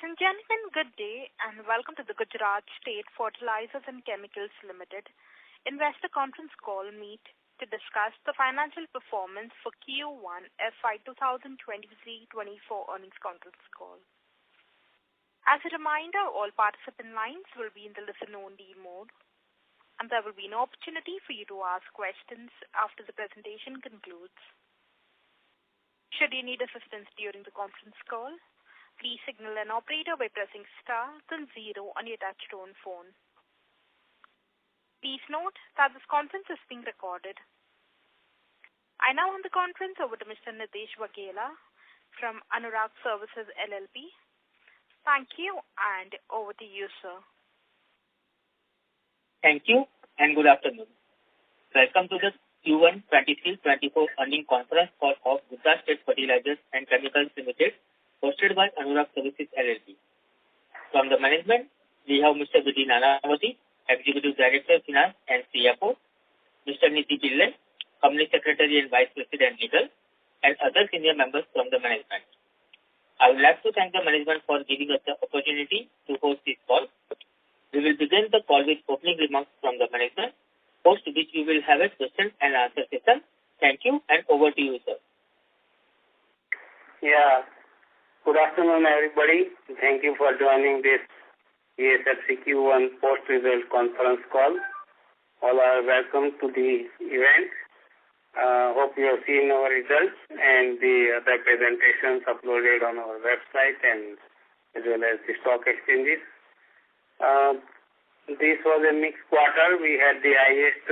Ladies and gentlemen, good day and welcome to the Gujarat State Fertilizers and Chemicals Ltd Investor Conference Call meet to discuss the financial performance for Q1 FY2023-24 earnings conference call. As a reminder, all participant lines will be in the listen-only mode, and there will be an opportunity for you to ask questions after the presentation concludes. Should you need assistance during the conference call, please signal an operator by pressing star then 0 on your touchtone phone. Please note that this conference is being recorded. I now hand the conference over to Mr. Nitesh Waghela from Anurag Services LLP. Thank you, and over to you, sir. Thank you, and good afternoon. Welcome to the Q1 23-24 earnings conference call of Gujarat State Fertilizers and Chemicals Ltd, hosted by Anurag Services LLP. From the management, we have Mr. Vidhi Nanavati, Executive Director, Finance and CFO, Mr. Niti Pillai, Company Secretary and Vice President Legal, and other senior members from the management. I would like to thank the management for giving us the opportunity to host this call. We will begin the call with opening remarks from the management, post which we will have a question and answer session. Thank you, and over to you, sir. Yeah. Good afternoon, everybody. Thank you for joining this GSFC Q1 post-result conference call. All are welcome to the event. Hope you have seen our results and the other presentations uploaded on our website and as well as the stock exchanges. This was a mixed quarter. We had the highest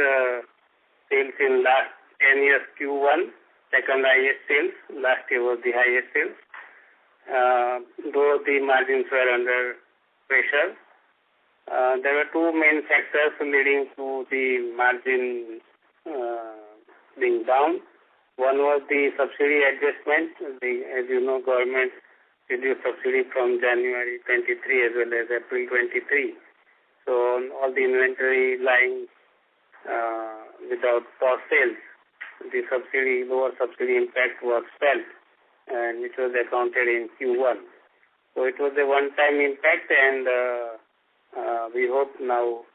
sales in last 10 years Q1, second highest sales. Last year was the highest sales. Though the margins were under pressure. There were two main factors leading to the margin being down. One was the subsidy adjustment. As you know, government reduced subsidy from January 23 as well as April 23. So all the inventory lying without for sales, the lower subsidy impact was felt, and which was accounted in Q1. So it was a one-time impact, and we hope now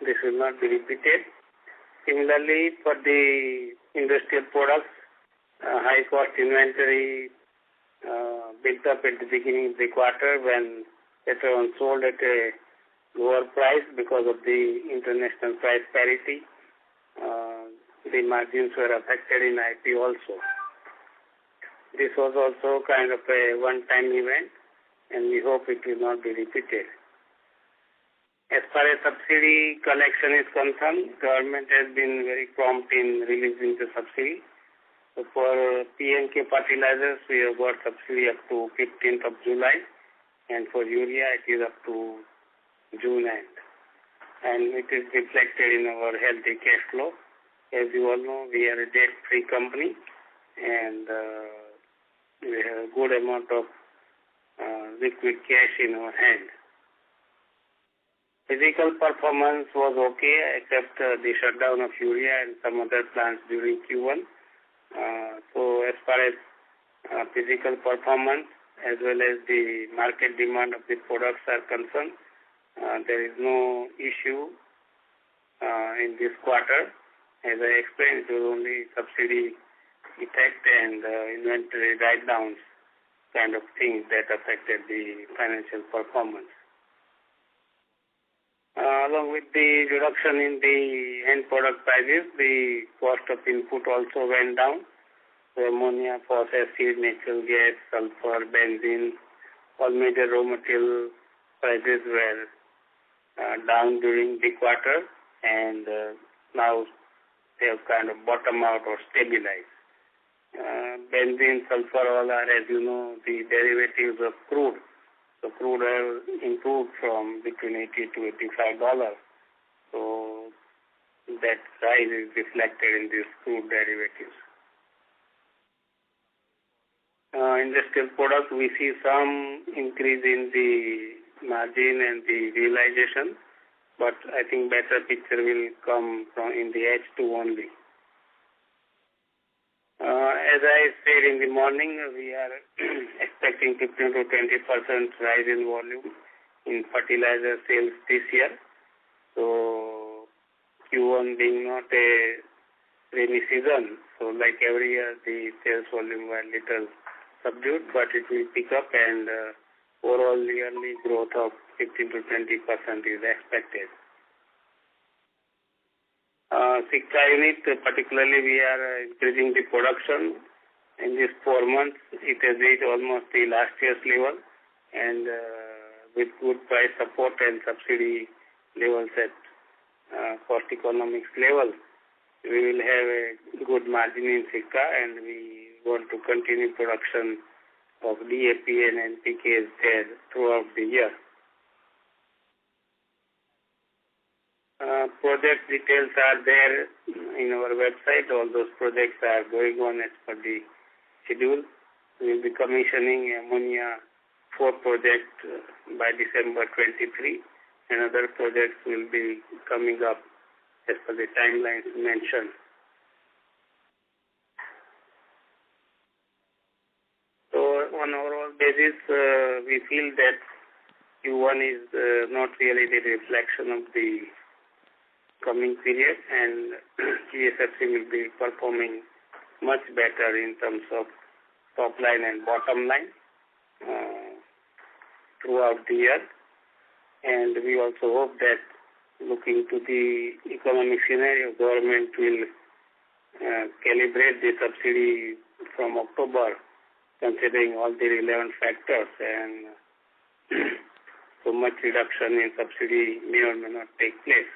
this will not be repeated. Similarly, for the industrial products, high-cost inventory built up at the beginning of the quarter when later on sold at a lower price because of the international price parity. The margins were affected in IP also. This was also kind of a one-time event, and we hope it will not be repeated. As far as subsidy collection is concerned, government has been very prompt in releasing the subsidy. So for P&K fertilizers, we have got subsidy up to 15th of July, and for urea, it is up to June end. And it is reflected in our healthy cash flow. As you all know, we are a debt-free company, and we have a good amount of liquid cash in our hand. Physical performance was okay, except the shutdown of urea and some other plants during Q1. So as far as physical performance as well as the market demand of the products are concerned, there is no issue in this quarter. As I explained, it was only subsidy effect and inventory write-downs kind of things that affected the financial performance. Along with the reduction in the end product prices, the cost of input also went down. So ammonia, phosphate, natural gas, sulfur, benzene, all major raw material prices were down during the quarter, and now they have kind of bottomed out or stabilized. Benzene, sulfur, all are, as you know, the derivatives of crude. So crude oil improved from between $80 to $85. So that rise is reflected in these crude derivatives. Industrial products, we see some increase in the margin and the realization, but I think better picture will come from in the H2 only. As I said in the morning, we are expecting 15 to 20% rise in volume in fertilizer sales this year. So Q1 being not a rainy season, so like every year the sales volume were little subdued, but it will pick up and overall yearly growth of 15 to 20% is expected. Sicca unit, particularly we are increasing the production. In these 4 months, it has reached almost the last year's level, and with good price support and subsidy levels at cost economics level, we will have a good margin in Sicca, and we want to continue production of DAP and NPKs there throughout the year. Project details are there in our website. All those projects are going on as per the schedule. We will be commissioning ammonia 4 projects by December 23, and other projects will be coming up as per the timelines mentioned. So on overall basis, we feel that Q1 is not really the reflection of the coming period, and GSFC will be performing much better in terms of top line and bottom line throughout the year. And we also hope that, looking to the economic scenario, government will calibrate the subsidy from October, considering all the relevant factors, and so much reduction in subsidy may or may not take place.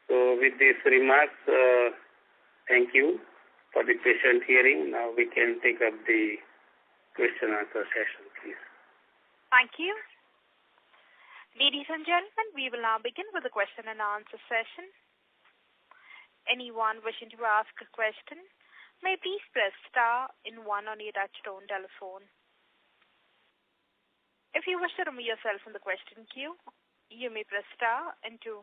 So with these remarks, thank you for the patient hearing. Now we can take up the question answer session, please. Thank you. Ladies and gentlemen, we will now begin with the question and answer session. Anyone wishing to ask a question may please press star and 1 on your touchtone telephone. If you wish to remove yourself from the question queue, you may press star and 2.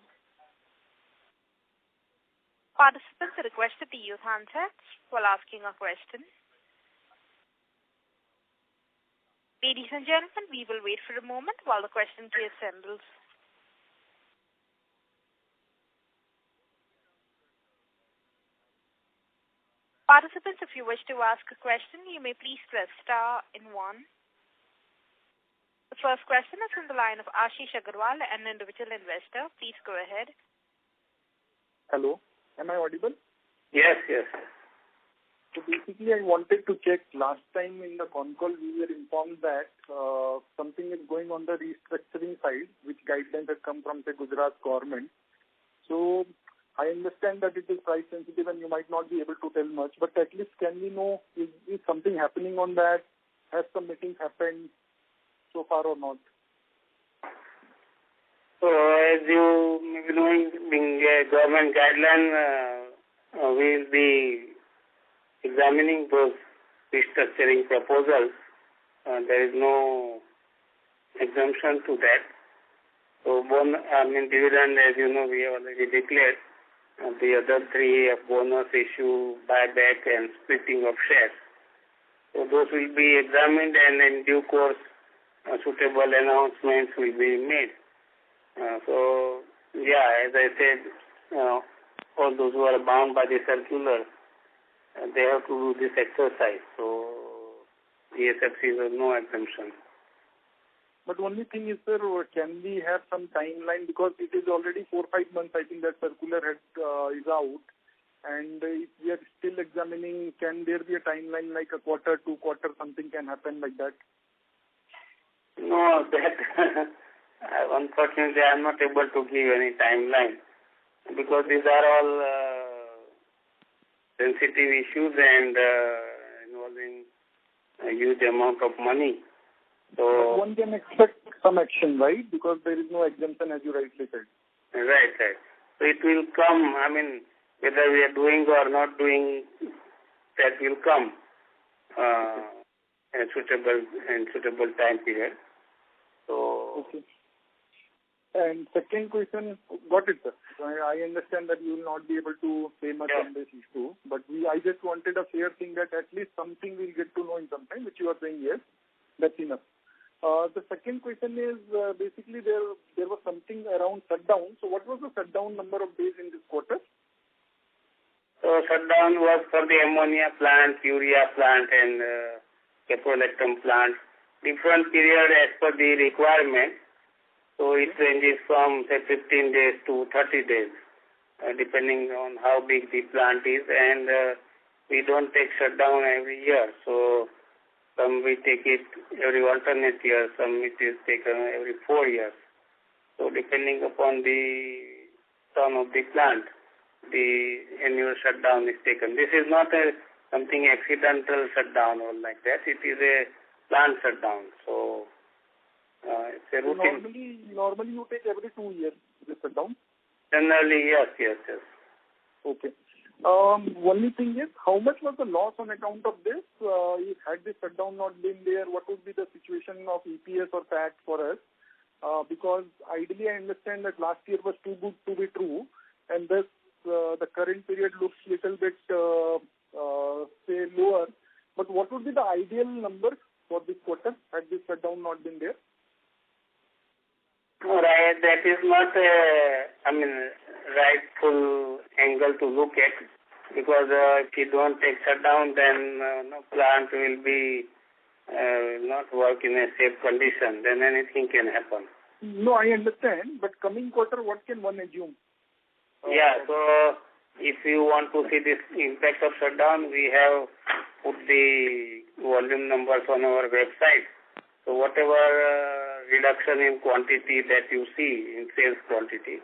Participants are requested to use handsets while asking a question. Ladies and gentlemen, we will wait for a moment while the question queue assembles. Participants, if you wish to ask a question, you may please press star and 1. The first question is from the line of Ashish Agarwal, an individual investor. Please go ahead. Hello. Am I audible? Yes, yes. So basically, I wanted to check. Last time in the Concall, we were informed that something is going on the restructuring side, which guidelines have come from the Gujarat government. So I understand that it is price sensitive and you might not be able to tell much, but at least can we know, is something happening on that? Has some meetings happened so far or not? So as you may be knowing, being a government guideline, we will be examining those restructuring proposals. There is no exemption to that. So dividend, as you know, we have already declared. The other 3 of bonus issue, buyback and splitting of shares. So those will be examined, and in due course, suitable announcements will be made. So, as I said, all those who are bound by the circular, they have to do this exercise. So, GSFC is no exemption. But only thing is, sir, can we have some timeline? Because it is already 4 or 5 months, I think, that circular is out. And if we are still examining, can there be a timeline like a quarter, 2 quarters, something can happen like that? No, that... Unfortunately, I am not able to give any timeline because these are all sensitive issues and involving a huge amount of money. So but one can expect some action, right? Because there is no exemption, as you rightly said. Right. So it will come. I mean, whether we are doing or not doing, that will come in suitable time period. So. Okay. And second question, got it, sir. I understand that you will not be able to say much on this issue, but I just wanted a fair thing that at least something we'll get to know in some time, which you are saying yes, that's enough. The second question is basically there was something around shutdown. So what was the shutdown number of days in this quarter? So shutdown was for the ammonia plant, urea plant, and caprolactam plant. Different period as per the requirement. So it ranges from say 15 days to 30 days, depending on how big the plant is. And we don't take shutdown every year. So some we take it every alternate year, some it is taken every 4 years. So depending upon the turn of the plant, the annual shutdown is taken. This is not something accidental shutdown or like that. It is a plant shutdown. So it's a routine. Normally you take every 2 years this shutdown? Generally, yes. Okay. Only thing is, how much was the loss on account of this? If had this shutdown not been there, what would be the situation of EPS or PAT for us? Because ideally I understand that last year was too good to be true, and this the current period looks little bit say lower. But what would be the ideal number for this quarter had this shutdown not been there? Right, that is not a rightful angle to look at, because if you don't take shutdown, then no plant will be not work in a safe condition. Then anything can happen. No, I understand, but coming quarter, what can one assume? So if you want to see this impact of shutdown, we have put the volume numbers on our website. So whatever reduction in quantity that you see in sales quantity,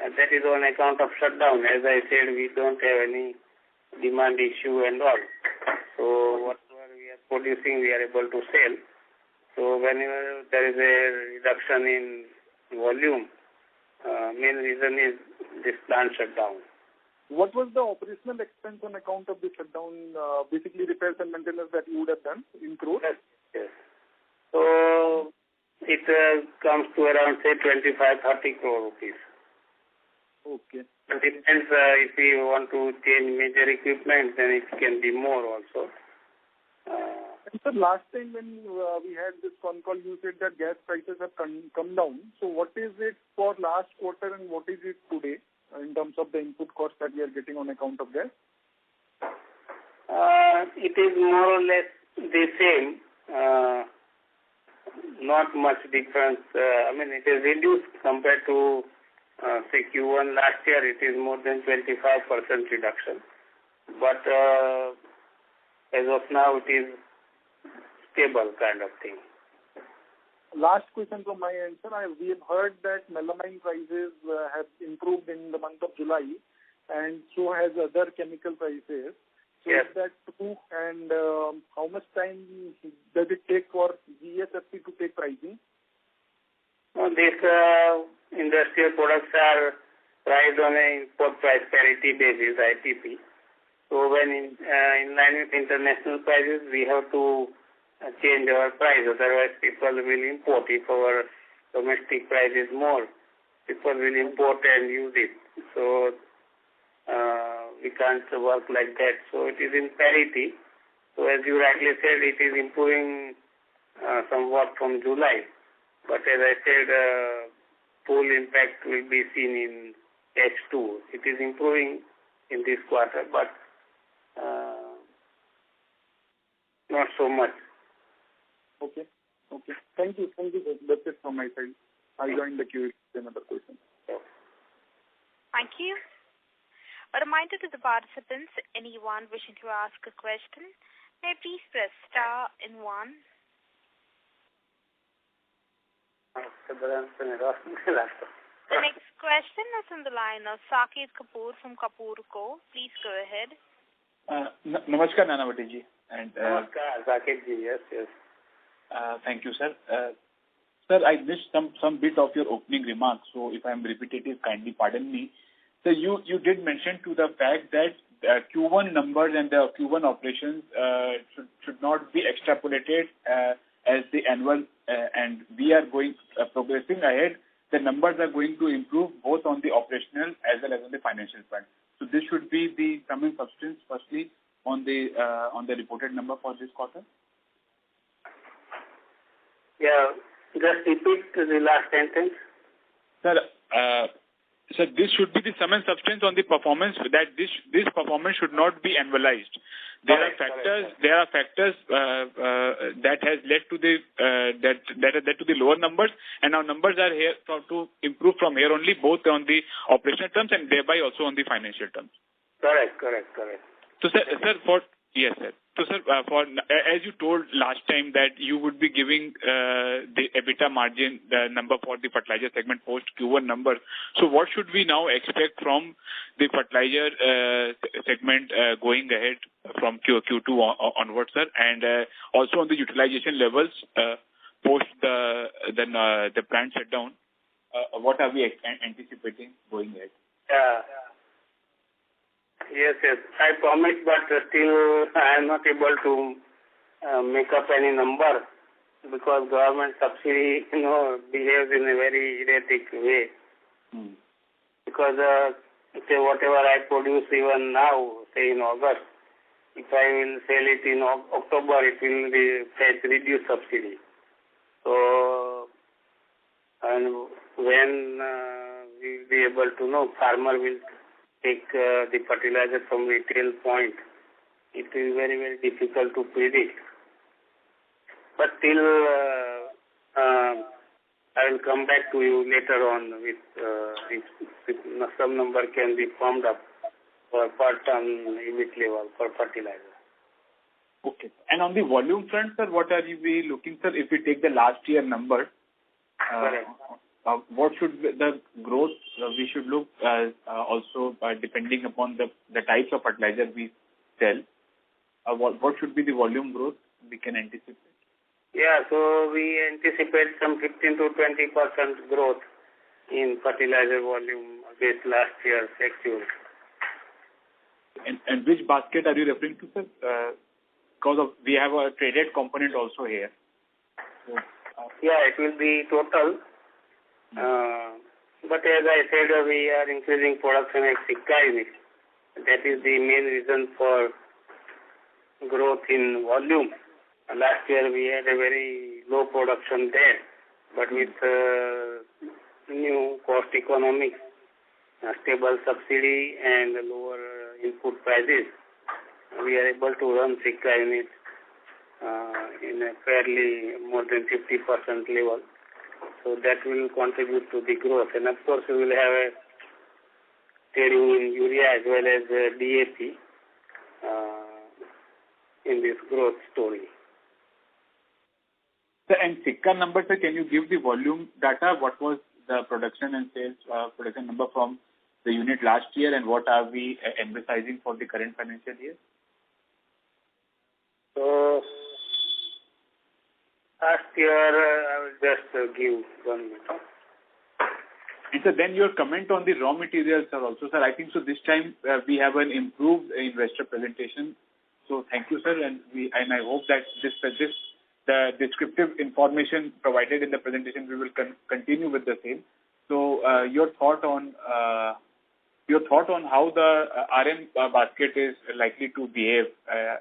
that is on account of shutdown. As I said, we don't have any demand issue and all. So whatever we are producing, we are able to sell. So whenever there is a reduction in volume, main reason is this plant shutdown. What was the operational expense on account of the shutdown, basically repairs and maintenance that you would have done in crores? Yes. So it comes to around, say, 25-30 crore rupees. Okay. It depends if we want to change major equipment, then it can be more also. And so last time when we had this Concall, you said that gas prices have come down. So what is it for last quarter and what is it today in terms of the input cost that we are getting on account of gas? It is more or less the same. Not much difference. It is reduced compared to say Q1 last year. It is more than 25% reduction. But as of now, it is stable kind of thing. Last question from my end, sir. We have heard that melamine prices have improved in the month of July, and so has other chemical prices. So yes. Is that true? And how much time does it take for GSFC to take pricing? These industrial products are priced on an import price parity basis, IPP. So when in line with international prices, we have to change our price. Otherwise, people will import. If our domestic price is more, people will import and use it. So we can't work like that. So it is in parity. So as you rightly said, it is improving somewhat from July. But as I said, full impact will be seen in H2. It is improving in this quarter, but not so much. Okay. Thank you. That's it from my side. I'll join the queue with another question. Thank you. A reminder to the participants, anyone wishing to ask a question, may please press star and 1. The next question is on the line of Saket Kapoor from Kapoor Co. Please go ahead. Namaskar, Nanavati ji. Namaskar, Saket ji. Yes. Thank you, sir. Sir, I missed some bit of your opening remarks, so if I am repetitive, kindly pardon me. So you did mention to the fact that Q1 numbers and the Q1 operations should not be extrapolated as the annual, and we are going progressing ahead the numbers are going to improve both on the operational as well as on the financial front. So this should be the sum and substance, firstly, on the reported number for this quarter. Yeah, just repeat the last sentence. Sir, this should be the sum and substance on the performance, that this performance should not be annualized. There are factors that has led to the that has led to the lower numbers, and our numbers are here to improve from here only, both on the operational terms and thereby also on the financial terms. Correct. So, sir, yes, sir. So, sir, as you told last time that you would be giving the EBITDA margin the number for the fertilizer segment post Q1 number. So, what should we now expect from the fertilizer segment going ahead from Q2 onwards, sir, and also on the utilization levels post the plant shutdown? What are we anticipating going ahead? Yes. I promise, but still I am not able to make up any number because government subsidy, behaves in a very erratic way. Because say whatever I produce even now, say in August, if I will sell it in October, it will be reduced subsidy. So, and when we will be able to know, farmer will take the fertilizer from retail point. It is very, very difficult to predict. But still, I will come back to you later on with if some number can be formed up for per ton EBIT level for fertilizer. Okay. And on the volume front, sir, what are we looking, sir, if we take the last year number? What should be the growth we should look also depending upon the types of fertilizer we sell? What should be the volume growth we can anticipate? Yeah, so we anticipate some 15 to 20% growth in fertilizer volume against last year's actual. And which basket are you referring to, sir? Because we have a traded component also here. So, it will be total. But as I said, we are increasing production at Sikka unit. That is the main reason for growth in volume. Last year we had a very low production there, but with new cost economics, stable subsidy and lower input prices, we are able to run Sikka unit in a fairly more than 50% level. So that will contribute to the growth. And of course, we will have a trading in urea as well as DAP in this growth story. Sir, and Sikka number, sir, can you give the volume data? What was the production and sales production number from the unit last year, and what are we emphasizing for the current financial year? So, last year, I will just give 1 minute. And so then your comment on the raw materials, sir, also, sir, I think so this time we have an improved investor presentation. So thank you, sir, and I hope that the descriptive information provided in the presentation, we will continue with the same. So your thought on how the RM basket is likely to behave,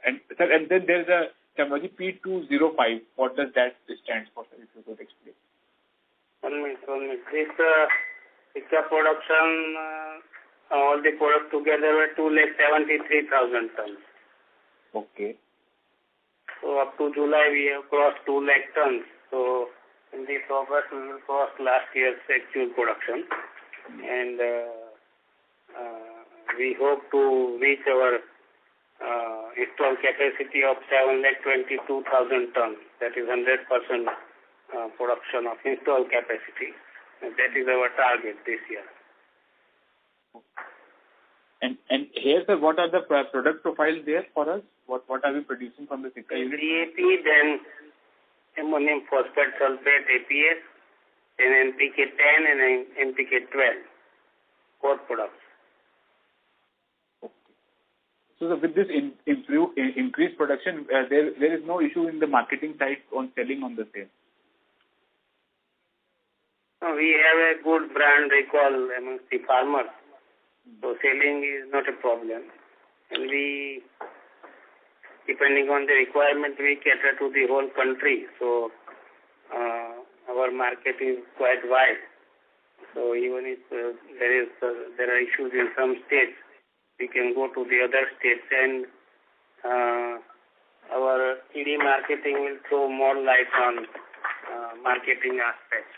and then there's a terminology P205. What does that stand for, sir, if you could explain? 1 minute. This production, all the products together were 2,73,000 tons. Okay. So up to July we have crossed 2 lakh tons. So in this August we will cross last year's actual production, and we hope to reach our installed capacity of 7,22,000 tons. That is 100% production of installed capacity. And that is our target this year. And here, sir, what are the product profiles there for us? What are we producing from the Sikka unit? DAP, then ammonium phosphate sulfate, APS, then NPK 10 and NPK 12. 4 products. Okay. So with this increased production, there is no issue in the marketing side on selling on the same? We have a good brand recall amongst the farmers. So selling is not a problem. And we, depending on the requirement, we cater to the whole country. So our market is quite wide. So even if there are issues in some states, we can go to the other states, and our TD marketing will throw more light on marketing aspects.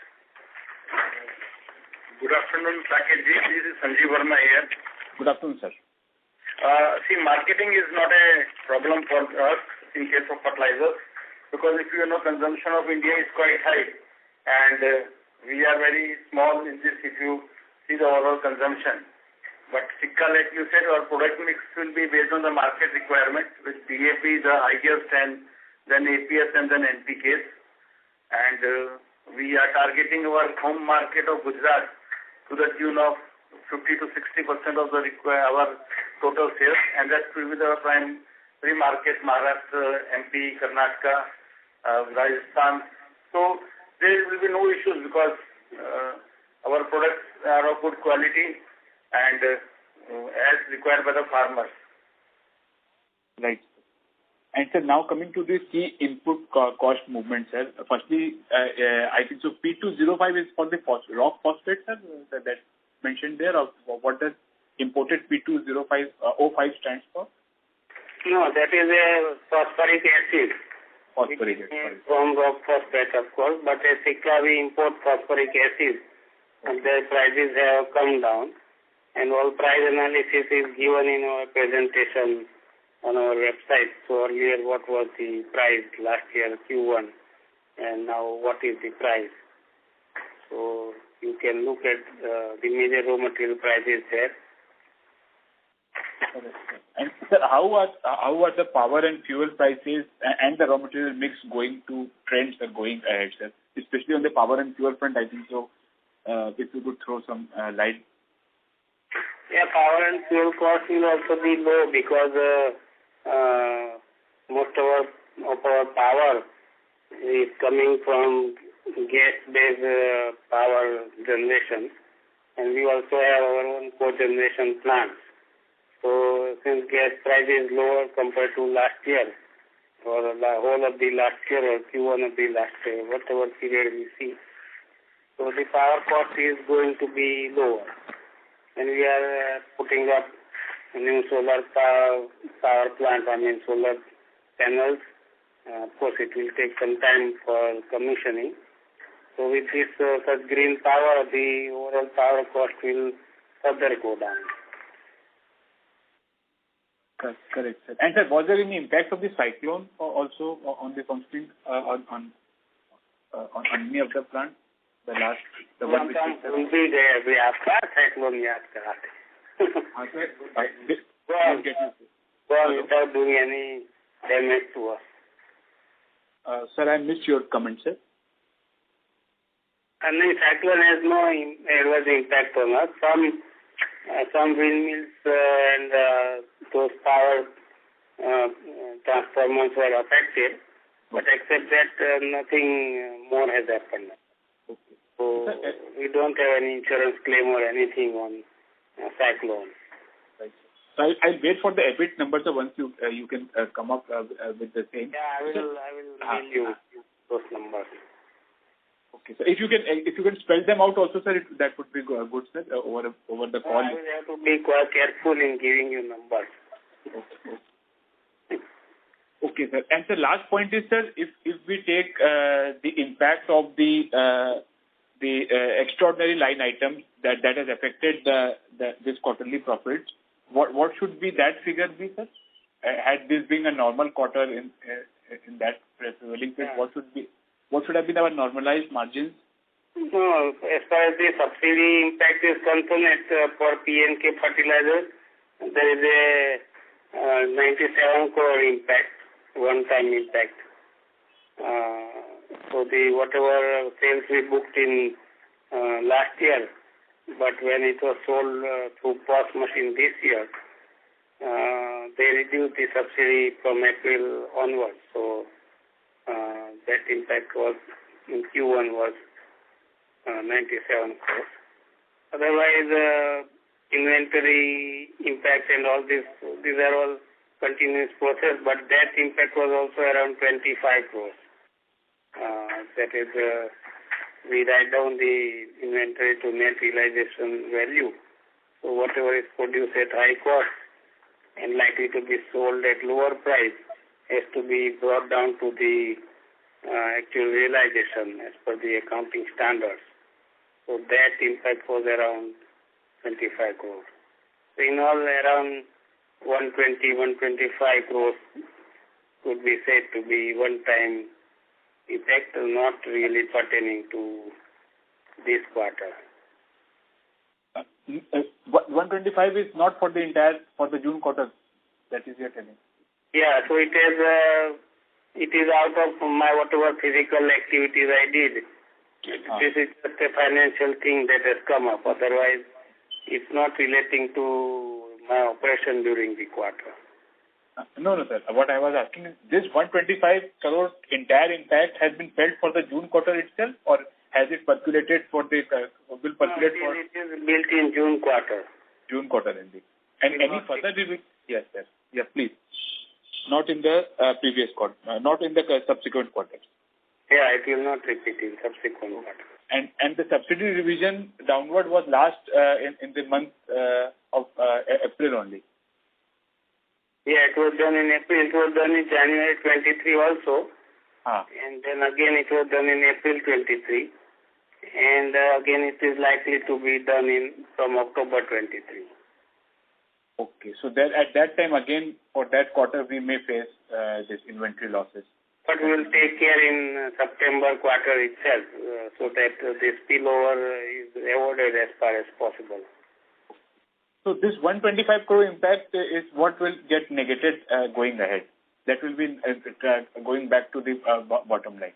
Good afternoon, Saket ji. This is Sanjeev Verma here. Good afternoon, sir. See, marketing is not a problem for us in case of fertilizers, because if you know, consumption of India is quite high, and we are very small in this if you see the overall consumption. But Sikka, like you said, our product mix will be based on the market requirement, with DAP the highest, and then APS, and then NPKs. And we are targeting our home market of Gujarat to the tune of 50 to 60% of our total sales, and that will be the primary market, Maharashtra, MP, Karnataka, Rajasthan. So there will be no issues because our products are of good quality and as required by the farmers. Right. And sir, now coming to the key input cost movement, sir. Firstly, I think so P205 is for the rock phosphate, sir, that mentioned there. Or what does imported P205 stands for? No, that is a phosphoric acid. Phosphoric acid. From rock phosphate, of course, but at Sikka we import phosphoric acid, and their prices have come down. And all price analysis is given in our presentation on our website. So earlier, what was the price last year, Q1, and now what is the price? So you can look at the major raw material prices there. And sir, how are the power and fuel prices and the raw material mix going to trends are going ahead, sir? Especially on the power and fuel front, I think so. If you could throw some light. Yeah, power and fuel cost will also be low because most of our power is coming from gas-based power generation, and we also have our own cogeneration plants. So since gas price is lower compared to last year, or the whole of the last year, or Q1 of the last year, whatever period we see, so the power cost is going to be lower. And we are putting up a new solar power plant, solar panels. Of course, it will take some time for commissioning. So with this such green power, the overall power cost will further go down. Correct, sir. And sir, was there any impact of the cyclone also on the functioning on any of the plants? The one which will be there. We have cyclone yaad karate. Go on without doing any damage to us. Sir, I missed your comment, sir. And the cyclone has no adverse impact on us. Some windmills and those power transformers were affected, but except that, nothing more has happened. So we don't have any insurance claim or anything on cyclone. Right. So I'll wait for the EBIT numbers. So once you can come up with the same. Yeah, I will mail you those numbers. Okay, so if you can spell them out also, sir, that would be good, sir, over the call. I will have to be quite careful in giving you numbers. Okay, sir. And the last point is, sir, if we take the impact of the extraordinary line items that has affected this quarterly profit, what should be that figure be, sir? Had this been a normal quarter in that prevailing phase, what should have been our normalized margins? No, as far as the subsidy impact is concerned, for P&K Fertilizers, there is a 97 crore impact, one-time impact. So the whatever sales we booked in last year, but when it was sold through POS machine this year, they reduced the subsidy from April onwards. So that impact was in Q1 was 97 crores. Otherwise, inventory impact and all this, these are all continuous process, but that impact was also around 25 crores. That is, we write down the inventory to net realization value. So whatever is produced at high cost and likely to be sold at lower price has to be brought down to the actual realization as per the accounting standards. So that impact was around 25 crores. So in all, around 125 crores could be said to be one-time effect, not really pertaining to this quarter. 125 is not for the June quarter. That is your telling. Yeah, so it is out of my whatever physical activities I did. This is just a financial thing that has come up. Otherwise, it's not relating to my operation during the quarter. No, sir. What I was asking is, this 125 crore entire impact has been felt for the June quarter itself, or has it percolated for the will percolate for? It is built in June quarter. June quarter indeed. And any further revision? Yes, sir. Yes, please. Not in the previous quarter, not in the subsequent quarters. Yeah, it will not repeat in subsequent quarter. And the subsidy revision downward was last in the month of April only. Yeah, it was done in April. It was done in January 23 also. And then again it was done in April 23. And again it is likely to be done from October 23. Okay, so that at that time again for that quarter we may face this inventory losses. But we will take care in September quarter itself so that the spillover is avoided as far as possible. So this 125 crore impact is what will get negated going ahead. That will be going back to the bottom line.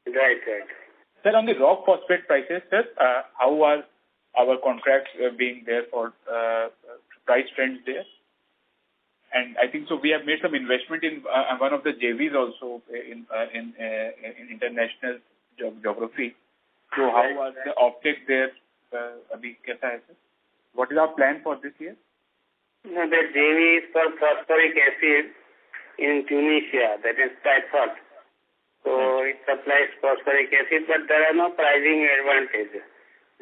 Right. Sir, on the rock phosphate prices, sir, how are our contracts being there for price trends there? And I think so we have made some investment in one of the JVs also in international geography. So how was the offtake there? What is our plan for this year? No, the JV is for phosphoric acid in Tunisia, that is typhoid. So it supplies phosphoric acid, but there are no pricing advantages.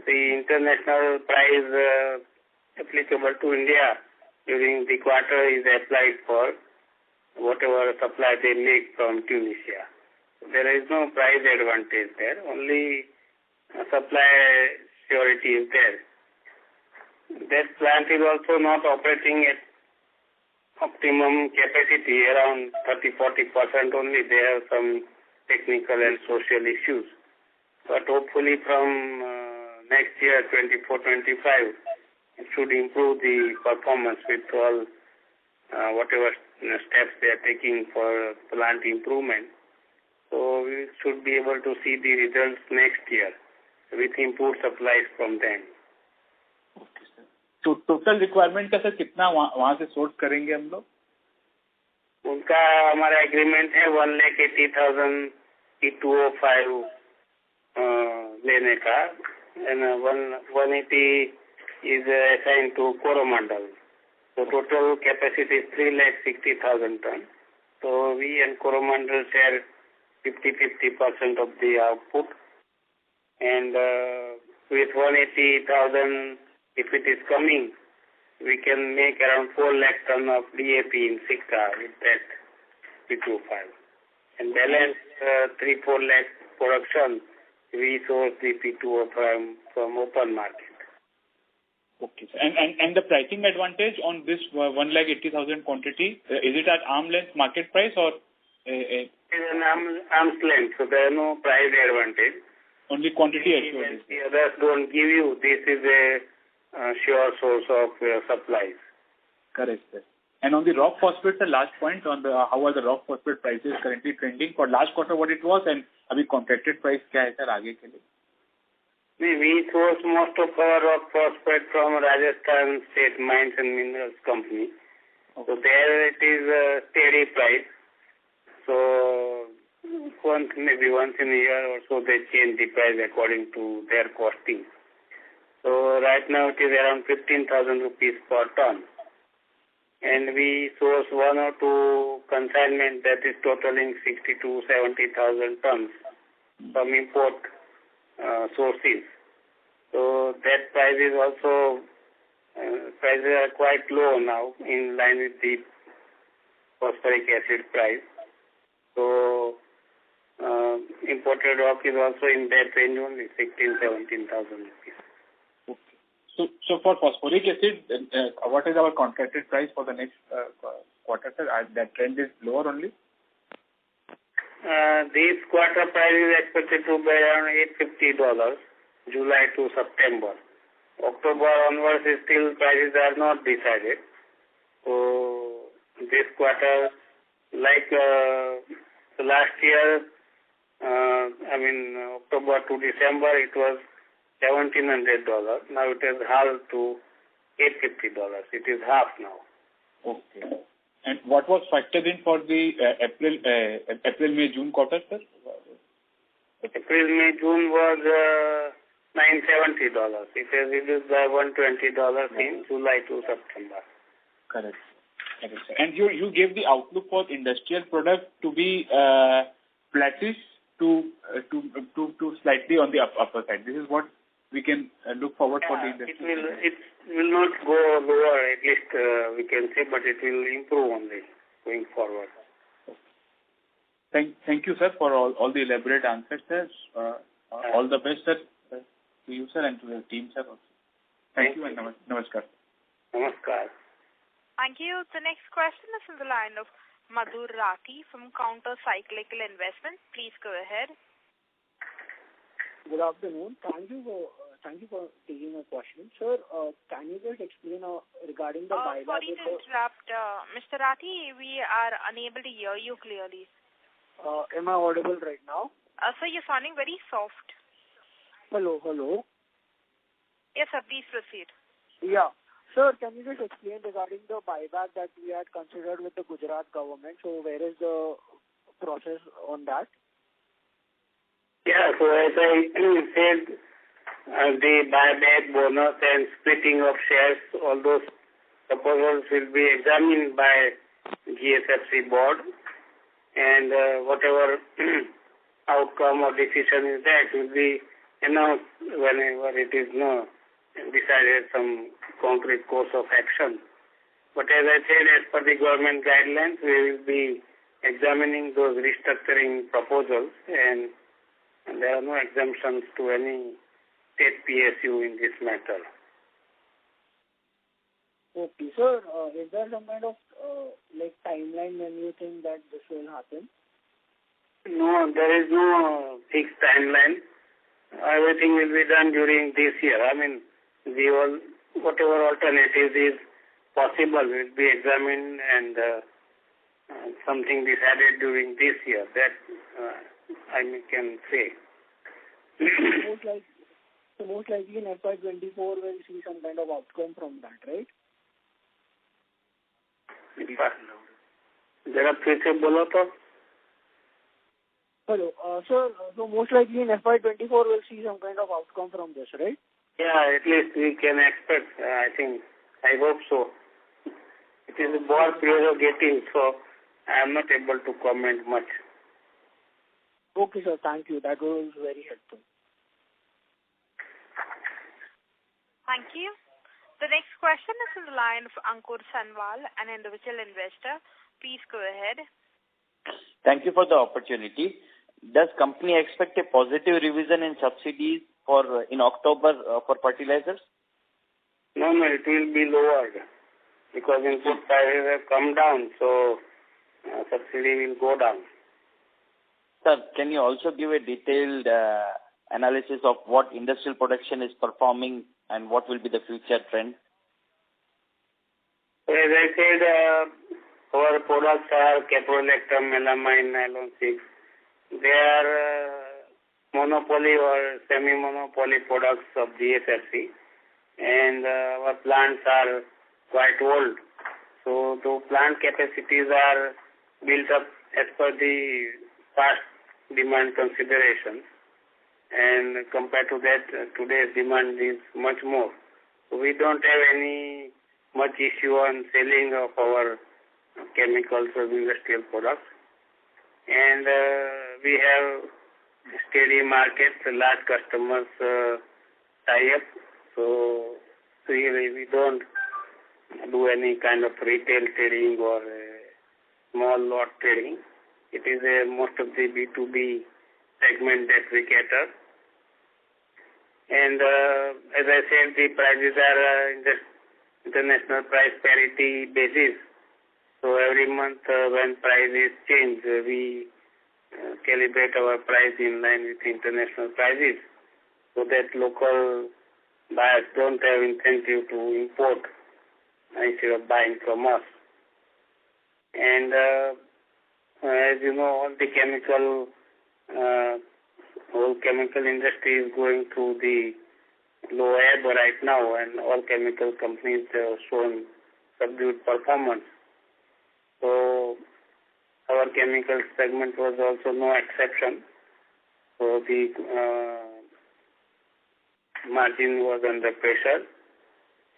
The international price applicable to India during the quarter is applied for whatever supply they make from Tunisia. There is no price advantage there, only supply surety is there. That plant is also not operating at optimum capacity, around 30-40% only. They have some technical and social issues. But hopefully from next year, 24-25, it should improve the performance with all whatever steps they are taking for plant improvement. So we should be able to see the results next year with improved supplies from them. Okay, sir. तो total requirement का sir कितना वहाँ से source करेंगे हम लोग? उनका हमारा एग्रीमेंट है 1,80,000 P2O5 लेने का, and 180 is assigned to Coromandel. So total capacity is 3,60,000 tons. So we and Coromandel share 50% of the output, and with 180,000, if it is coming, we can make around 4 lakh ton of DAP in Sikka with that P2O5. And balance 3-4 lakh production, we source the P2O5 from open market. Okay, sir. And the pricing advantage on this 1,80,000 quantity, is it at arm's length market price or? It is an arm's length, so there is no price advantage. Only quantity assurance. The others don't give you. This is a sure source of supplies. Correct, sir. And on the rock phosphate, the last point on the how are the rock phosphate prices currently trending for last quarter, what it was, and अभी contracted price क्या है sir आगे के लिए? We source most of our rock phosphate from Rajasthan State Mines and Minerals Company. Okay. So there it is a steady price. So maybe once in a year or so they change the price according to their costing. So right now it is around 15,000 rupees per ton. And we source one or two consignment that is totaling 60 to 70,000 tons from import sources. So that price is also, prices are quite low now in line with the phosphoric acid price. So imported rock is also in that range only, 16,000-17,000 rupees. Okay. So for phosphoric acid, what is our contracted price for the next quarter, sir? That trend is lower only? This quarter price is expected to be around $850, July to September. October onwards, still prices are not decided. So this quarter, like last year, October to December, it was $1,700. Now it is half to $850. It is half now. Okay. And what was factored in for the April, May, June quarter, sir? April, May, June was $970. It has reduced by $120 in July to September. Correct. Sir. And you gave the outlook for industrial product to be flattish to slightly on the upper side. This is what we can look forward for the industrial. It will not go lower, at least we can say, but it will improve only going forward. Thank you, sir, for all the elaborate answers, sir. All the best, sir, to you, sir, and to the team, sir. Also. Thank you, and namaskar. Namaskar. Thank you. The next question is from the line of Madhur Rathi from Counter Cyclical Investments. Please go ahead. Good afternoon. Thank you for taking my question. Sir, can you just explain regarding the buyback? Sorry to interrupt. Mr. Rathi, we are unable to hear you clearly. Am I audible right now? Sir, you're sounding very soft. Hello. Yes, sir, please proceed. Yeah. Sir, can you just explain regarding the buyback that we had considered with the Gujarat government? So where is the process on that? Yeah, so as I said, the buyback, bonus and splitting of shares, all those proposals will be examined by GSFC board, and whatever outcome or decision is that will be announced whenever it is decided some concrete course of action. But as I said, as per the government guidelines, we will be examining those restructuring proposals, and there are no exemptions to any state PSU in this matter. Okay, sir. Is there some kind of timeline when you think that this will happen? No, there is no fixed timeline. Everything will be done during this year. Whatever alternatives is possible will be examined and something decided during this year. That I can say. Most likely in FY2024 we'll see some kind of outcome from that, right? जरा फिर से बोलो तो. Hello, sir. So most likely in FY2024 we'll see some kind of outcome from this, right? Yeah, at least we can expect. I hope so. It is a board prerogative, so I am not able to comment much. Okay, sir. Thank you. That was very helpful. Thank you. The next question is from the line of Ankur Sanwal, an individual investor. Please go ahead. Thank you for the opportunity. Does company expect a positive revision in subsidies in October for fertilizers? No, it will be lowered because input prices have come down, so subsidy will go down. Sir, can you also give a detailed analysis of what industrial production is performing and what will be the future trend? So as I said, our products are caprolactam, melamine, nylon 6. They are monopoly or semi-monopoly products of GSFC, and our plants are quite old. So the plant capacities are built up as per the past demand considerations, and compared to that, today's demand is much more. So we don't have any much issue on selling of our chemicals or industrial products. And we have steady markets, large customers tie up. So really we don't do any kind of retail trading or small lot trading. It is most of the B2B segment that we cater. And as I said, the prices are in the international price parity basis. So every month when prices change, we calibrate our price in line with international prices so that local buyers don't have incentive to import instead of buying from us. And as you know, all the whole chemical industry is going through the low ebb right now, and all chemical companies have shown subdued performance. So our chemical segment was also no exception. So the margin was under pressure,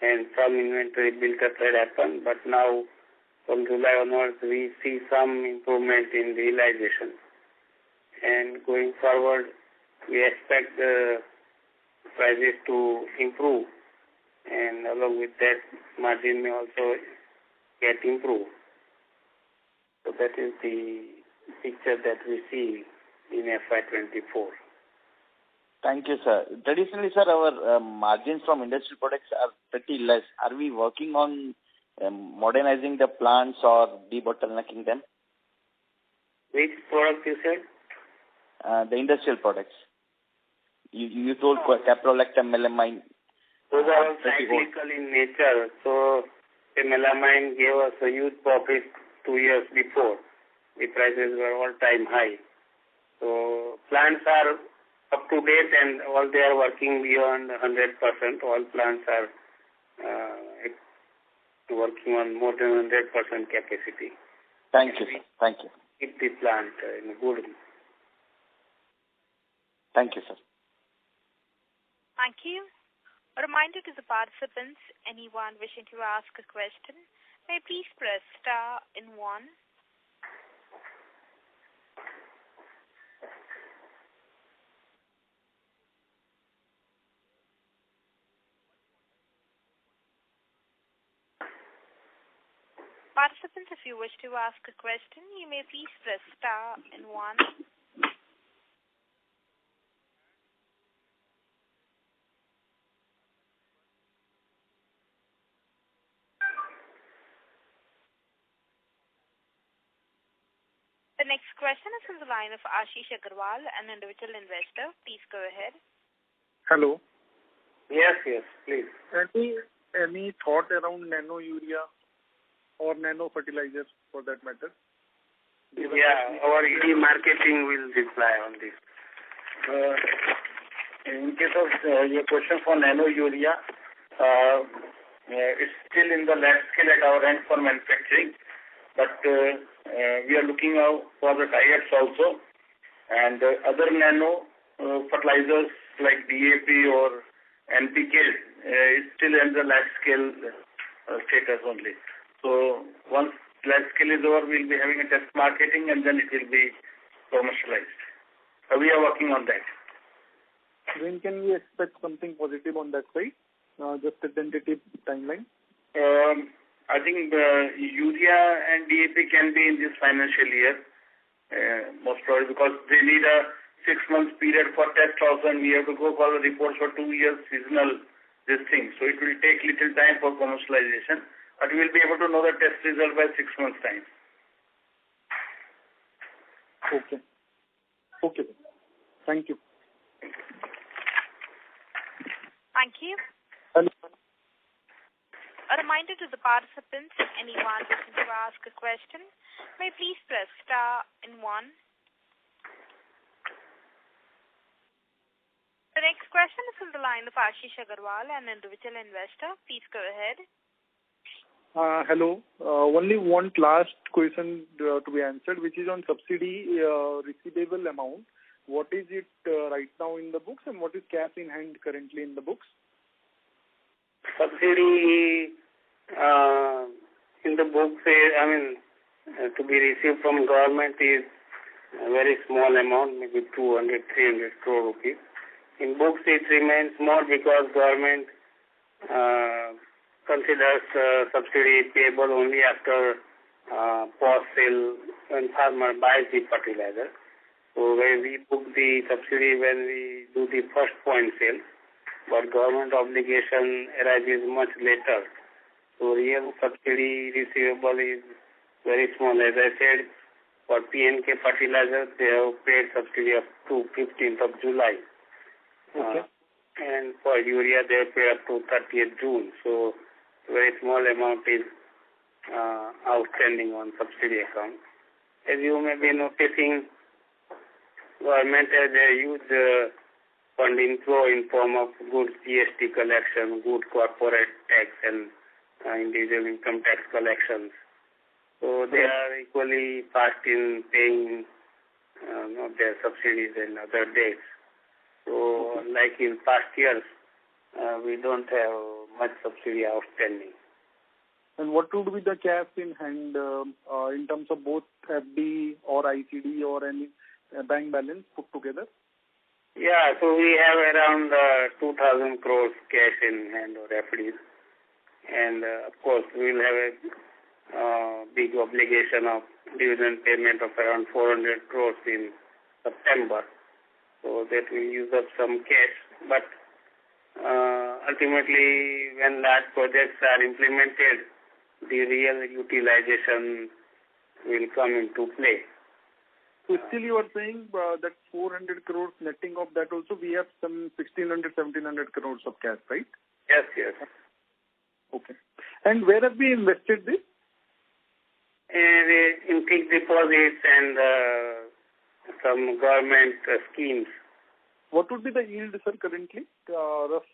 and some inventory build-up had happened. But now, from July onwards, we see some improvement in realization. And going forward, we expect the prices to improve, and along with that, margin may also get improved. So that is the picture that we see in FY24. Thank you, sir. Traditionally, sir, our margins from industrial products are pretty less. Are we working on modernizing the plants or debottlenecking them? Which product you said? The industrial products. You told caprolactam, melamine. Those are all cyclical in nature. So the melamine gave us a huge profit 2 years before. The prices were all-time high. So plants are up to date, and all they are working beyond 100%. All plants are working on more than 100% capacity. Thank you, sir. Thank you. Keep the plant in good. Thank you, sir. Thank you. A reminder to the participants, anyone wishing to ask a question, may please press star and 1. Participants, if you wish to ask a question, you may please press star and 1. The next question is from the line of Ashish Agarwal, an individual investor. Please go ahead. Hello. Yes, please. Any thought around nano urea or nano fertilizers for that matter? Yeah, our ED marketing will reply on this. In case of your question for nano urea, it's still in the lab scale at our end for manufacturing, but we are looking out for the tie-ups also, and other nano fertilizers like DAP or NPK is still in the lab scale status only. So once lab scale is over, we'll be having a test marketing, and then it will be commercialized. We are working on that. When can we expect something positive on that side? Just a tentative timeline. I think urea and DAP can be in this financial year, most probably, because they need a 6 months period for test also, and we have to go for the reports for 2 years seasonal this thing. So it will take little time for commercialization, but we will be able to know the test result by 6 months time. Okay. Thank you. Thank you. Hello. A reminder to the participants, anyone wishing to ask a question, may please press star and 1. The next question is from the line of Ashish Agarwal, an individual investor. Please go ahead. Hello. Only one last question to be answered, which is on subsidy receivable amount. What is it right now in the books, and what is cash in hand currently in the books? Subsidy in the books, to be received from government is a very small amount, maybe 200, 300 crore rupees. In books, it remains more because government considers subsidy payable only after post sale when farmer buys the fertilizer. So when we book the subsidy when we do the first point sale, but government obligation arises much later. So real subsidy receivable is very small. As I said, for PNK fertilizers, they have paid subsidy up to 15th of July. Okay. And for urea, they have paid up to 30th June. So very small amount is outstanding on subsidy account. As you may be noticing, government has a huge fund inflow in form of good GST collection, good corporate tax and individual income tax collections. So they are equally fast in paying their subsidies and other debts. So like in past years, we don't have much subsidy outstanding. And what would be the cash in hand in terms of both FD or ICD or any bank balance put together? Yeah, so we have around 2,000 crores cash in hand or FDs. And of course, we will have a big obligation of dividend payment of around 400 crores in September. So that will use up some cash. But ultimately, when large projects are implemented, the real utilization will come into play. So still you are saying that 400 crores netting of that also, we have some 1,600, 1,700 crores of cash, right? Yes, yes. Okay. And where have we invested this? In fixed deposits and some government schemes. What would be the yield, sir, currently? Rough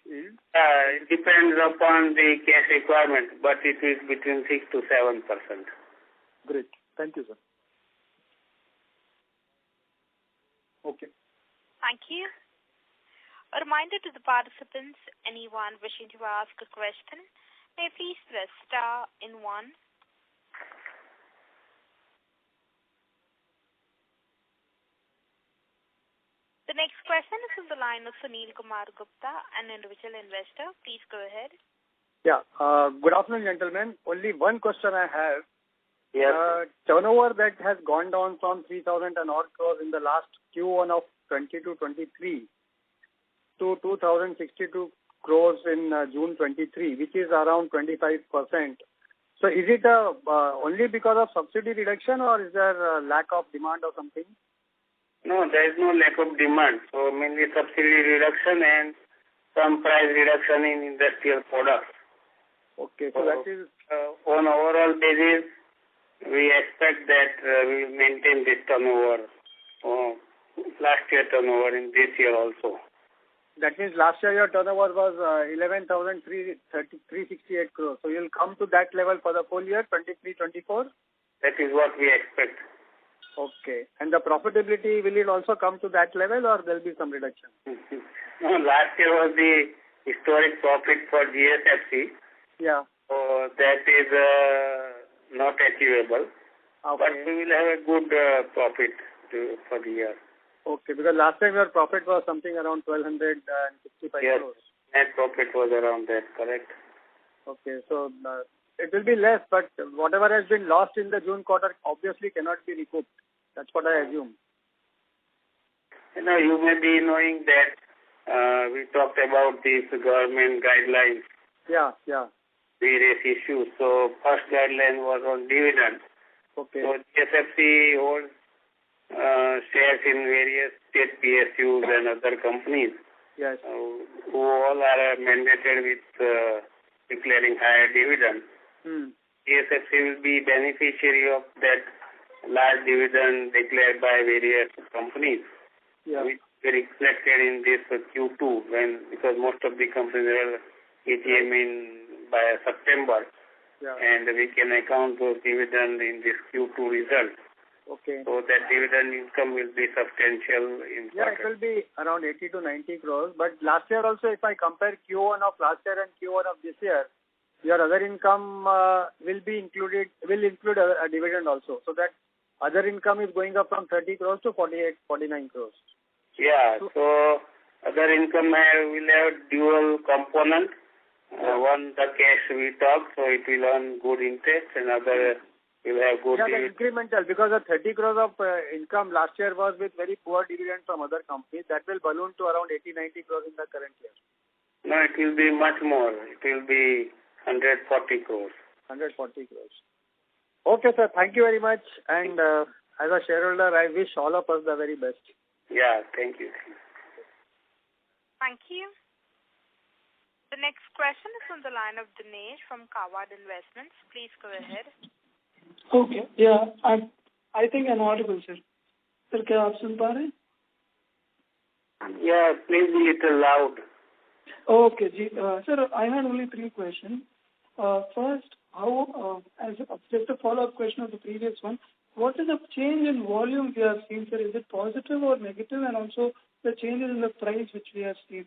yield? It depends upon the cash requirement, but it is between 6 to 7%. Great. Thank you, sir. Okay. Thank you. A reminder to the participants, anyone wishing to ask a question, may please press star in 1. The next question is from the line of Sunil Kumar Gupta, an individual investor. Please go ahead. Yeah. Good afternoon, gentlemen. Only one question I have. Yes. Turnover that has gone down from 3,000 and odd crores in the last Q1 of 22-23 to 2,062 crores in June 23, which is around 25%. So is it only because of subsidy reduction, or is there a lack of demand or something? No, there is no lack of demand. So mainly subsidy reduction and some price reduction in industrial products. Okay, so that is... on overall basis, we expect that we will maintain this turnover, last year turnover in this year also. That means last year your turnover was 11,368 crores. So you'll come to that level for the full year, 23-24? That is what we expect. Okay. And the profitability, will it also come to that level, or there will be some reduction? No, last year was the historic profit for GSFC. Yeah. So that is not achievable. Okay. But we will have a good profit for the year. Okay, because last time your profit was something around 1,265 yes, crores. Net profit was around that, correct? Okay, so it will be less, but whatever has been lost in the June quarter obviously cannot be recouped. That's what I assume. You may be knowing that we talked about these government guidelines. Yeah. Various issues. So first guideline was on dividend. Okay. So GSFC holds shares in various state PSUs and other companies. Yes. Who all are mandated with declaring higher dividend. GSFC will be beneficiary of that large dividend declared by various companies. Yeah. Which will be reflected in this Q2 because most of the companies are AGM by September. and we can account those dividends in this Q2 result. Okay. So that dividend income will be substantial in it will be around 80 to 90 crores. But last year also, if I compare Q1 of last year and Q1 of this year, your other income will include a dividend also. So that other income is going up from 30 crores to 49 crores. Yeah. So other income will have dual component. One, the cash we talk, so it will earn good interest, and other will have good dividend. The incremental, because the 30 crores of income last year was with very poor dividend from other companies. That will balloon to around 80-90 crores in the current year. No, it will be much more. It will be 140 crores. 140 crores. Okay, sir. Thank you very much. And as a shareholder, I wish all of us the very best. Yeah, thank you. Thank you. The next question is on the line of Dinesh from Kawad Investments. Please go ahead. Okay. Yeah, I think I'm audible, sir. Sir, can you listen to me? Yeah, please be a little loud. Okay, sir, I had only 3 questions. First, as just a follow-up question of the previous one, what is the change in volume we have seen, sir? Is it positive or negative? And also the changes in the price which we have seen.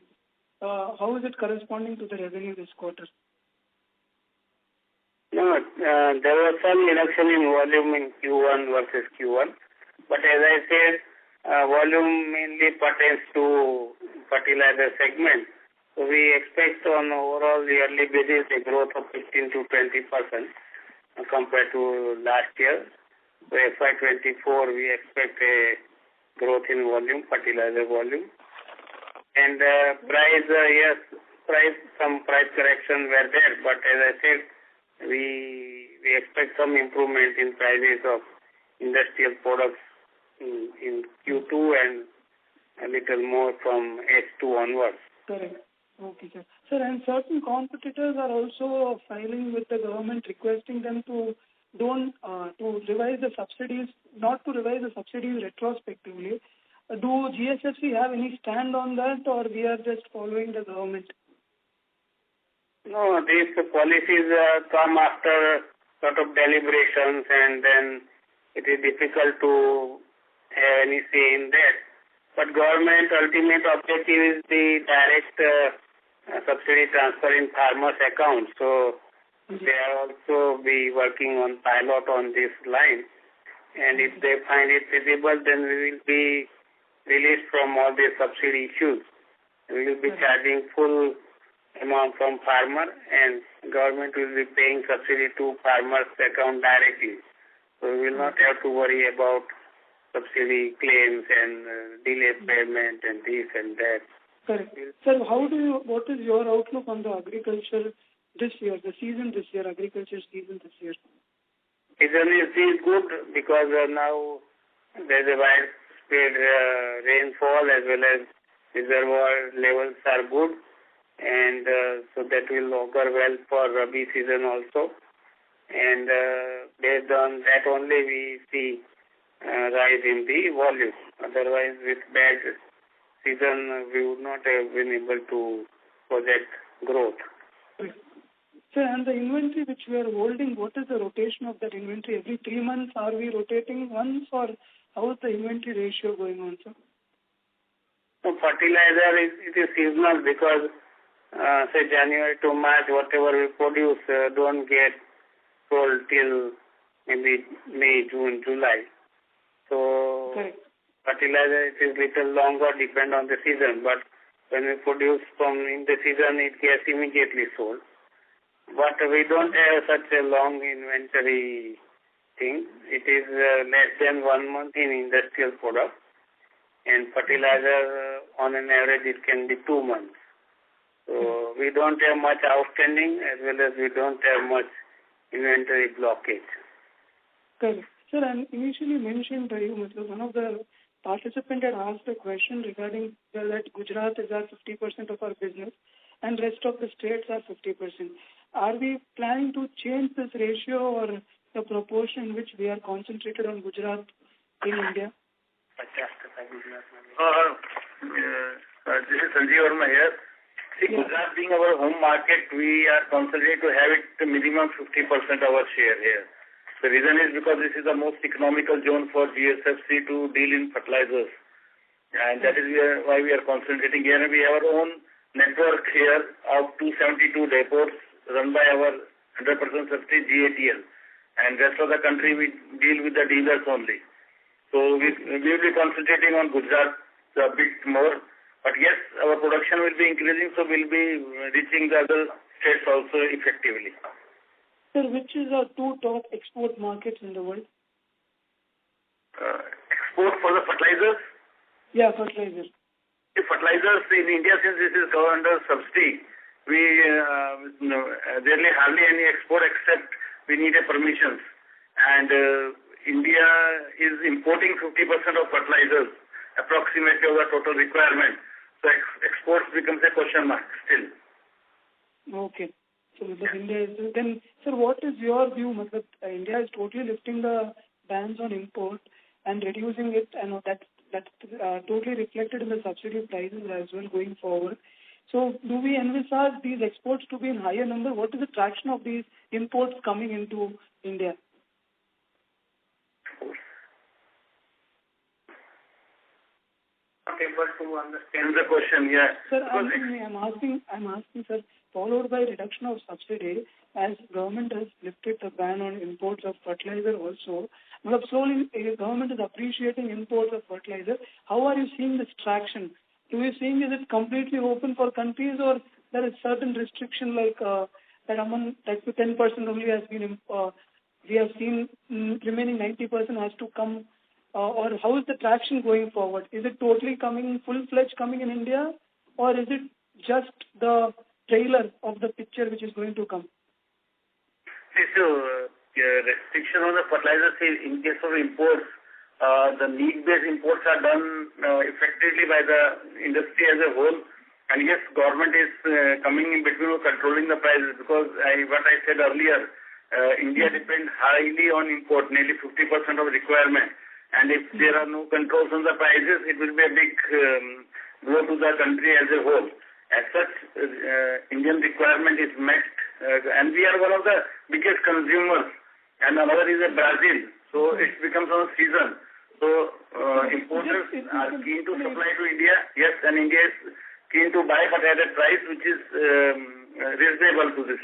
How is it corresponding to the revenue this quarter? No, there was some reduction in volume in Q1 versus Q1. But as I said, volume mainly pertains to fertilizer segment. So we expect on overall yearly basis a growth of 15 to 20% compared to last year. So FY2024 we expect a growth in volume, fertilizer volume. And price, yes, some price correction were there, but as I said, we expect some improvement in prices of industrial products in Q2 and a little more from H2 onwards. Correct. Okay, sir. Sir, and certain competitors are also filing with the government requesting them to revise the subsidies, not to revise the subsidies retrospectively. Do GSFC have any stand on that, or we are just following the government? No, these policies come after sort of deliberations, and then it is difficult to have any say in that. But government ultimate objective is the direct subsidy transfer in farmers' accounts. So they are also be working on pilot on this line. And if they find it feasible, then we will be released from all these subsidy issues. We will be charging full amount from farmer, and government will be paying subsidy to farmers' account directly. So we will not have to worry about subsidy claims and delay payment and this and that. Correct. Sir, what is your outlook on the agriculture this year, agriculture season this year? Season is good because now there is a widespread rainfall as well as reservoir levels are good. And so that will augur well for Rabi season also. And based on that only we see rise in the volume. Otherwise, with bad season, we would not have been able to project growth. Sir, and the inventory which we are holding, what is the rotation of that inventory? Every 3 months are we rotating once, or how is the inventory ratio going on, sir? So fertilizer it is seasonal because say January to March, whatever we produce don't get sold till maybe May, June, July. So fertilizer it is little longer, depend on the season. But when we produce in the season, it gets immediately sold. But we don't have such a long inventory thing. It is less than 1 month in industrial product. And fertilizer, on an average, it can be 2 months. So we don't have much outstanding as well as we don't have much inventory blockage. Correct. Sir, and initially mentioned by you, one of the participants had asked a question regarding that Gujarat is at 50% of our business and rest of the states are 50%. Are we planning to change this ratio or the proportion in which we are concentrated on Gujarat in India? This is Sanjeev Verma here. See, Gujarat being our home market, we are considering to have it minimum 50% our share here. The reason is because this is the most economical zone for GSFC to deal in fertilizers. And that is why we are concentrating here. And we have our own network here of 272 depots run by our 100% subsidiary GATL. And rest of the country we deal with the dealers only. So we will be concentrating on Gujarat a bit more. But yes, our production will be increasing, so we'll be reaching the other states also effectively. Sir, which is our two top export markets in the world? Export for the fertilizers? Yeah, fertilizers. The fertilizers in India, since this is under subsidy, we there is hardly any export except we need a permissions. And India is importing 50% of fertilizers, approximately of the total requirement. So exports becomes a question mark still. Okay. So India is then, sir, what is your view? India is totally lifting the bans on import and reducing it, and that's totally reflected in the subsidy prices as well going forward. So do we envisage these exports to be in higher number? What is the traction of these imports coming into India? Okay, but to understand the question, yeah. Sir, I'm asking, sir, followed by reduction of subsidy, as government has lifted the ban on imports of fertilizer also. But slowly, government is appreciating imports of fertilizer. How are you seeing this traction? Do you seeing is it completely open for countries, or there is certain restriction like that among like 10% only has been we have seen remaining 90% has to come, or how is the traction going forward? Is it totally coming full-fledged coming in India, or is it just the trailer of the picture which is going to come? So restriction on the fertilizers in case of imports. The need-based imports are done effectively by the industry as a whole. And yes, government is coming in between controlling the prices because what I said earlier, India depends highly on import, nearly 50% of requirement. And if there are no controls on the prices, it will be a big blow to the country as a whole. As such, Indian requirement is met. And we are one of the biggest consumers. And another is Brazil. So it becomes on season. So importers are keen to supply to India. Yes, and India is keen to buy, but at a price which is reasonable to this.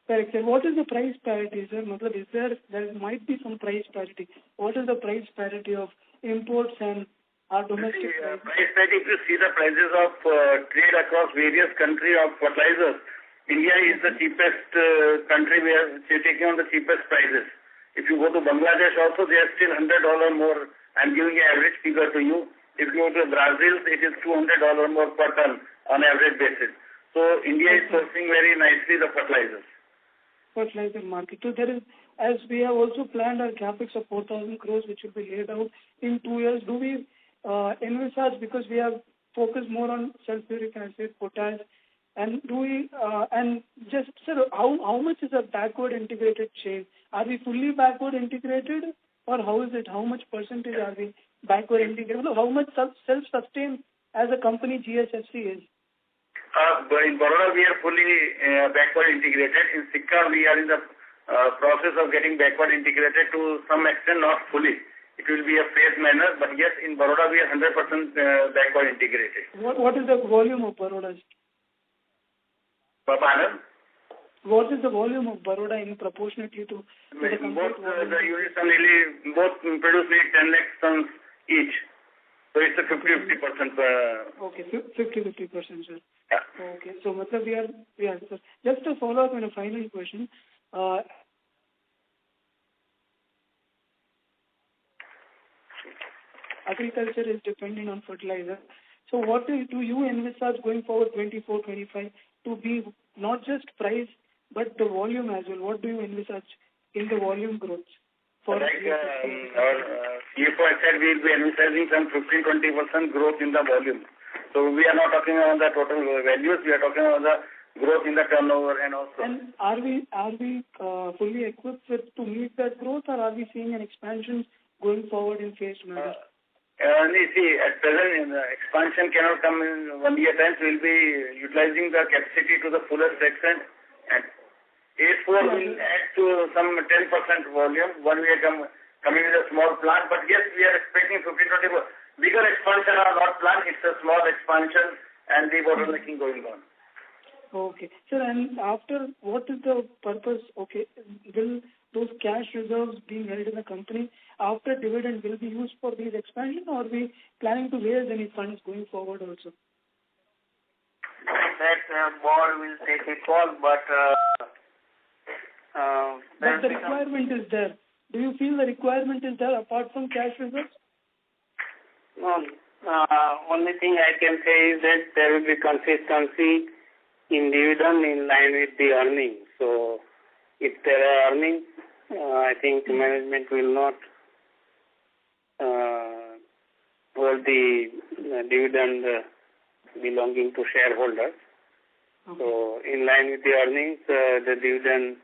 Correct, sir. What is the price parity, sir? There might be some price parity. What is the price parity of imports and our domestic price? Price parity, if you see the prices of trade across various countries of fertilizers, India is the cheapest country. We are taking on the cheapest prices. If you go to Bangladesh also, they are still $100 more. I'm giving an average figure to you. If you go to Brazil, it is $200 more per ton on average basis. So India is sourcing very nicely the fertilizers. Fertilizer market. So there is, as we have also planned our capex of 4,000 crores, which will be laid out in 2 years. Do we envisage, because we have focused more on sulfuric acid, potash, and do we and just sir, how much is a backward integrated chain? Are we fully backward integrated, or how is it? How much percentage are we backward integrated? How much self-sustained as a company GSFC is? In Baroda, we are fully backward integrated. In Sikka, we are in the process of getting backward integrated to some extent, not fully. It will be a phased manner, but yes, in Baroda, we are 100% backward integrated. What is the volume of Baroda? Pardon? What is the volume of Baroda in proportionately to the both the units are nearly, both produce 10 lakh tons each. So it's a 50-50%. Okay, 50-50%, sir. Yeah. Okay, so we are sir. Just a follow-up and a final question. Agriculture is depending on fertilizer. So what do you envisage going forward 24-25 to be not just price but the volume as well? What do you envisage in the volume growth? Like our CFO said, we will be envisaging some 15-20% growth in the volume. So we are not talking about the total values, we are talking about the growth in the turnover and also. And are we fully equipped to meet that growth, or are we seeing an expansion going forward in phased manner? At present, expansion cannot come in 1 year time. We will be utilizing the capacity to the fullest extent. And A4 will add to some 10% volume. 1 year coming with a small plant. But yes, we are expecting 15-20%. Bigger expansion are not planned. It's a small expansion and the bottlenecking going on. Okay. Sir, and after, what is the purpose? Okay, will those cash reserves being held in the company after dividend will be used for these expansion, or are we planning to raise any funds going forward also? That board will take a call, but the requirement is there. Do you feel the requirement is there apart from cash reserves? No. Only thing I can say is that there will be consistency in dividend in line with the earnings. So if there are earnings, I think management will not hold the dividend belonging to shareholders. Okay. So in line with the earnings, the dividend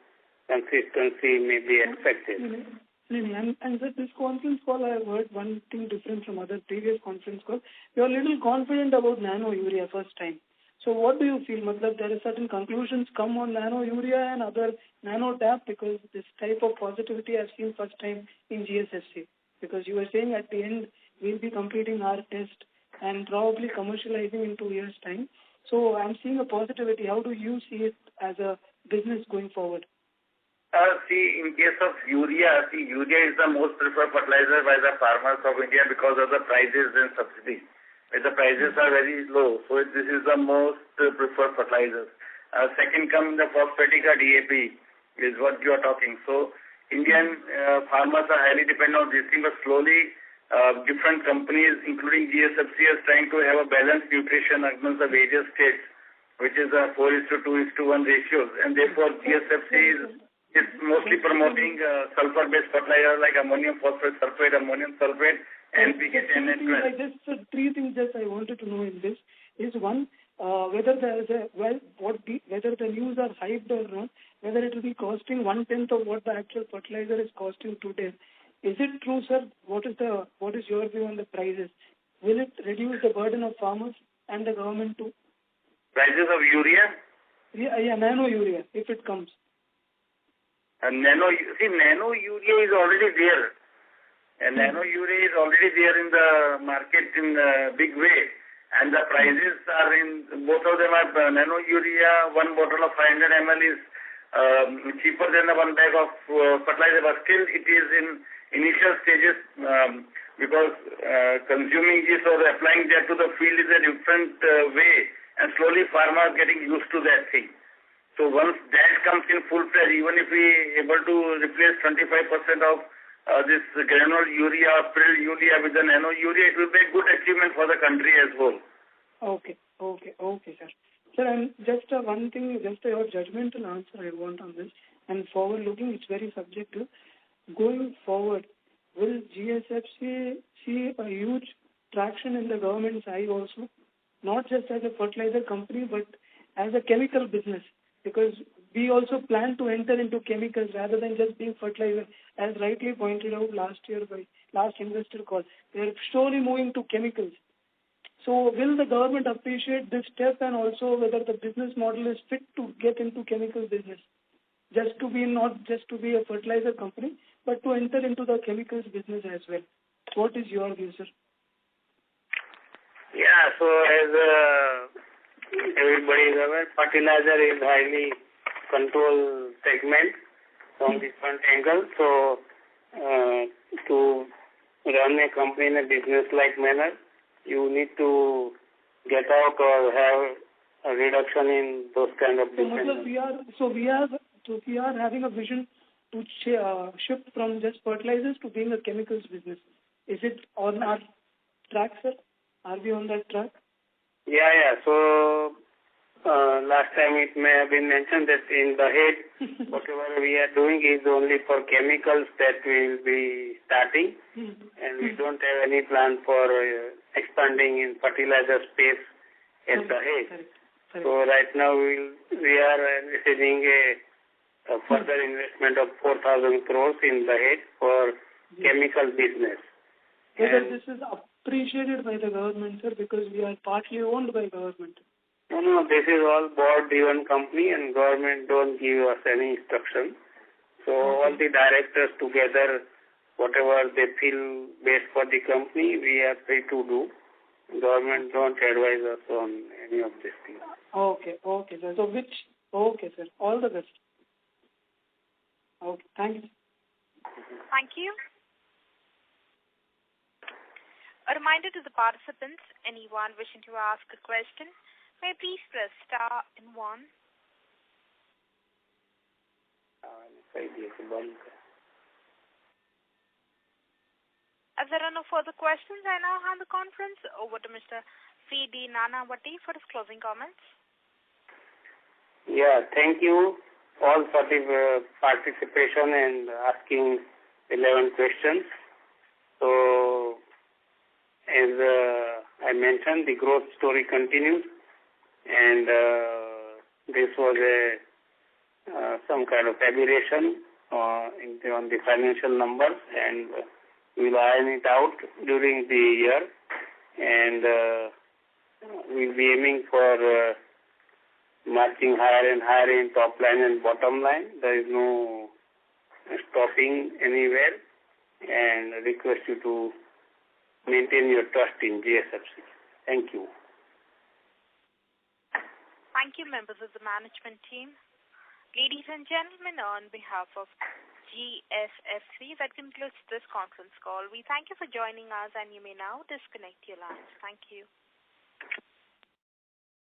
consistency may be expected. And with this conference call, I have heard one thing different from other previous conference calls. You are a little confident about nano urea first time. So what do you feel? There are certain conclusions come on nano urea and other nano tap, because this type of positivity I've seen first time in GSFC. Because you were saying at the end we'll be completing our test and probably commercializing in 2 years' time. So I'm seeing a positivity. How do you see it as a business going forward? In case of urea, urea is the most preferred fertilizer by the farmers of India because of the prices and subsidy. The prices are very low, so this is the most preferred fertilizers. Second come the phosphatic DAP is what you are talking. So Indian farmers are highly dependent on this thing, but slowly different companies, including GSFC, is trying to have a balanced nutrition amongst the various states, which is a 4:2:1 ratio, and therefore GSFC is mostly promoting sulfur-based fertilizer like ammonium phosphate sulfate, ammonium sulfate, and NPK 10 and 12. Three things just I wanted to know in this is one, whether there is whether the news are hyped or not, whether it will be costing 1/10 of what the actual fertilizer is costing today. Is it true, sir? What is your view on the prices? Will it reduce the burden of farmers and the government too? Prices of urea? Yeah, nano urea, if it comes. Nano urea is already there. And nano urea is already there in the market in a big way. And the prices are both of them are nano urea, one bottle of 500 ml is cheaper than the one bag of fertilizer, but still it is in initial stages because consuming this or applying that to the field is a different way, and slowly farmers getting used to that thing. So once that comes in full fledged, even if we able to replace 25% of this granule urea or prill urea with the nano urea, it will be a good achievement for the country as well. Okay, sir. Sir, and just one thing, just your judgmental answer I want on this, and forward-looking, it's very subjective. Going forward, will GSFC see a huge traction in the government's eye also, not just as a fertilizer company, but as a chemical business? Because we also plan to enter into chemicals rather than just being fertilizer, as rightly pointed out last year by last investor call. They are slowly moving to chemicals. So will the government appreciate this step, and also whether the business model is fit to get into chemical business? Not just to be a fertilizer company, but to enter into the chemicals business as well. What is your view, sir? Yeah, so as everybody is aware, fertilizer is highly controlled segment from different angles. So to run a company in a business-like manner, you need to get out or have a reduction in those kind of businesses. We are having a vision to shift from just fertilizers to being a chemicals business. Is it on our track, sir? Are we on that track? Yeah. So last time it may have been mentioned that in the head, whatever we are doing is only for chemicals that we will be starting, and we don't have any plan for expanding in fertilizer space at the head. Correct. So right now we are receiving a further investment of 4,000 crores in the head for chemical business. Whether this is appreciated by the government, sir, because we are partly owned by government. No, this is all board-driven company and government don't give us any instruction. So all the directors together, whatever they feel best for the company, we are free to do. Government don't advise us on any of these things. Okay, sir. So okay, sir. All the best. Okay, thank you. Thank you. A reminder to the participants, anyone wishing to ask a question, may please press star and 1. As there are no further questions, I now hand the conference over to Mr. C.D. Nanavati for his closing comments. Yeah, thank you all for the participation and asking 11 questions. So, as I mentioned, the growth story continues, and this was some kind of aberration on the financial numbers, and we'll iron it out during the year, and we'll be aiming for marching higher and higher in top line and bottom line. There is no stopping anywhere, and I request you to maintain your trust in GSFC. Thank you. Thank you, members of the management team. Ladies and gentlemen, on behalf of GSFC, that concludes this conference call. We thank you for joining us, and you may now disconnect your lines. Thank you.